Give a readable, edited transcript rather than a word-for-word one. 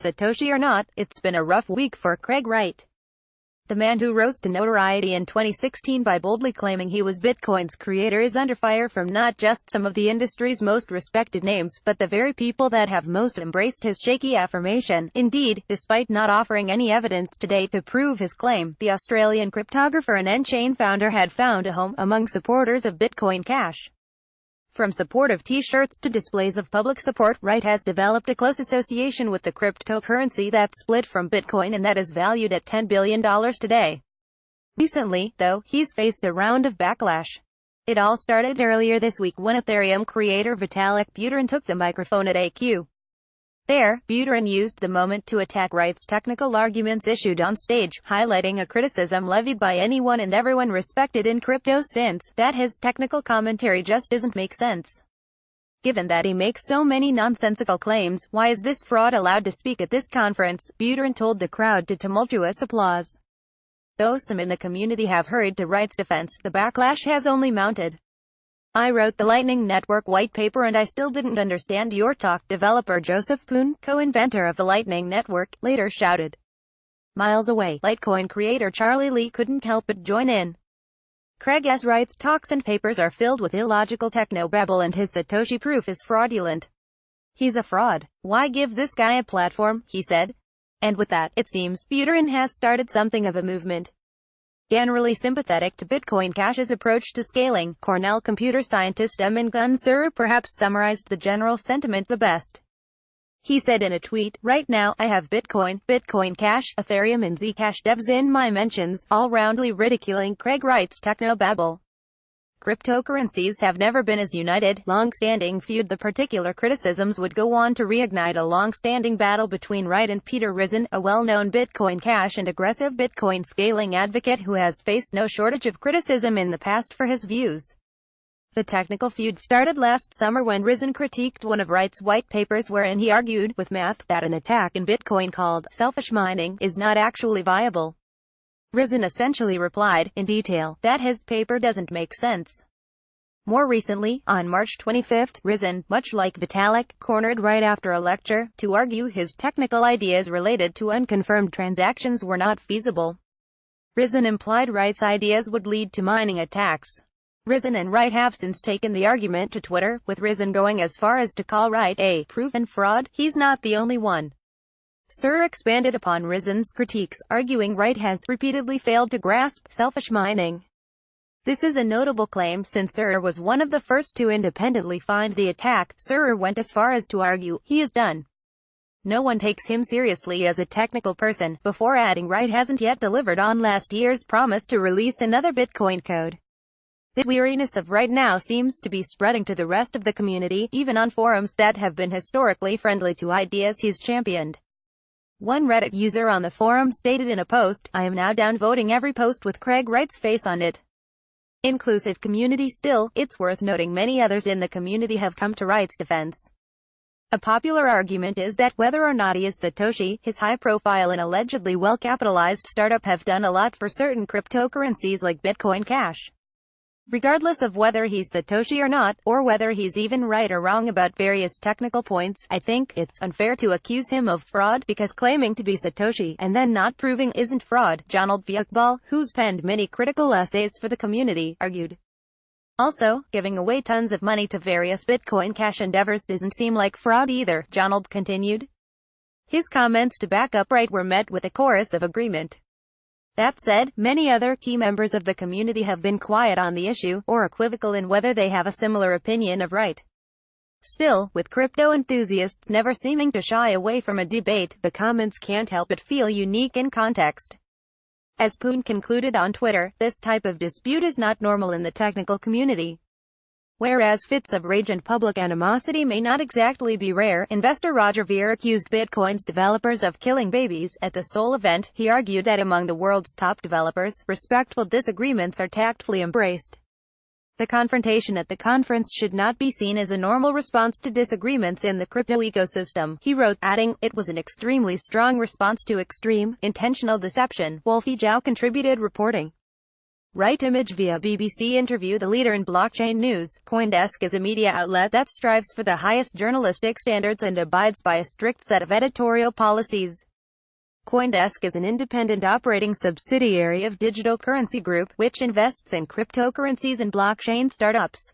Satoshi or not, it's been a rough week for Craig Wright. The man who rose to notoriety in 2016 by boldly claiming he was Bitcoin's creator is under fire from not just some of the industry's most respected names, but the very people that have most embraced his shaky affirmation. Indeed, despite not offering any evidence to date to prove his claim, the Australian cryptographer and nChain founder had found a home among supporters of Bitcoin Cash. From supportive t-shirts to displays of public support, Wright has developed a close association with the cryptocurrency that split from Bitcoin and that is valued at $10 billion today. Recently, though, he's faced a round of backlash. It all started earlier this week when Ethereum creator Vitalik Buterin took the microphone at AQ. There, Buterin used the moment to attack Wright's technical arguments issued on stage, highlighting a criticism levied by anyone and everyone respected in crypto since that his technical commentary just doesn't make sense. Given that he makes so many nonsensical claims, why is this fraud allowed to speak at this conference? Buterin told the crowd to tumultuous applause. Though some in the community have hurried to Wright's defense, the backlash has only mounted. "I wrote the Lightning Network white paper and I still didn't understand your talk," developer Joseph Poon, co-inventor of the Lightning Network, later shouted. Miles away, Litecoin creator Charlie Lee couldn't help but join in. Craig S. Wright's talks and papers are filled with illogical techno-babble and his Satoshi proof is fraudulent. "He's a fraud. Why give this guy a platform?" he said. And with that, it seems, Buterin has started something of a movement. Generally sympathetic to Bitcoin Cash's approach to scaling, Cornell computer scientist Amin Gunsur perhaps summarized the general sentiment the best. He said in a tweet, "Right now, I have Bitcoin, Bitcoin Cash, Ethereum and Zcash devs in my mentions, all roundly ridiculing Craig Wright's techno-babble. Cryptocurrencies have never been as united, long-standing feud." The particular criticisms would go on to reignite a long-standing battle between Wright and Peter Rizin, a well-known Bitcoin Cash and aggressive Bitcoin scaling advocate who has faced no shortage of criticism in the past for his views. The technical feud started last summer when Rizin critiqued one of Wright's white papers wherein he argued, with math, that an attack in Bitcoin called selfish mining is not actually viable. Rizin essentially replied, in detail, that his paper doesn't make sense. More recently, on March 25, Rizin, much like Vitalik, cornered Wright after a lecture, to argue his technical ideas related to unconfirmed transactions were not feasible. Rizin implied Wright's ideas would lead to mining attacks. Rizin and Wright have since taken the argument to Twitter, with Rizin going as far as to call Wright a proven fraud. He's not the only one. Sir expanded upon Rizin's critiques, arguing Wright has repeatedly failed to grasp selfish mining. This is a notable claim since Sir was one of the first to independently find the attack. Sir went as far as to argue, he is done. No one takes him seriously as a technical person, before adding Wright hasn't yet delivered on last year's promise to release another Bitcoin code. The weariness of Wright now seems to be spreading to the rest of the community, even on forums that have been historically friendly to ideas he's championed. One Reddit user on the forum stated in a post, "I am now downvoting every post with Craig Wright's face on it." Inclusive community. Still, it's worth noting many others in the community have come to Wright's defense. A popular argument is that whether or not he is Satoshi, his high-profile and allegedly well-capitalized startup have done a lot for certain cryptocurrencies like Bitcoin Cash. Regardless of whether he's Satoshi or not, or whether he's even right or wrong about various technical points, I think it's unfair to accuse him of fraud, because claiming to be Satoshi, and then not proving isn't fraud, Jonald Vyukbal, who's penned many critical essays for the community, argued. Also, giving away tons of money to various Bitcoin Cash endeavors doesn't seem like fraud either, Jonald continued. His comments to back up Wright were met with a chorus of agreement. That said, many other key members of the community have been quiet on the issue, or equivocal in whether they have a similar opinion of Wright. Still, with crypto enthusiasts never seeming to shy away from a debate, the comments can't help but feel unique in context. As Poon concluded on Twitter, this type of dispute is not normal in the technical community. Whereas fits of rage and public animosity may not exactly be rare, investor Roger Ver accused Bitcoin's developers of killing babies. At the Seoul event, he argued that among the world's top developers, respectful disagreements are tactfully embraced. The confrontation at the conference should not be seen as a normal response to disagreements in the crypto ecosystem, he wrote, adding, "It was an extremely strong response to extreme, intentional deception." Wolfie Zhao contributed reporting. Wright image via BBC interview. The leader in blockchain news. CoinDesk is a media outlet that strives for the highest journalistic standards and abides by a strict set of editorial policies. CoinDesk is an independent operating subsidiary of Digital Currency Group, which invests in cryptocurrencies and blockchain startups.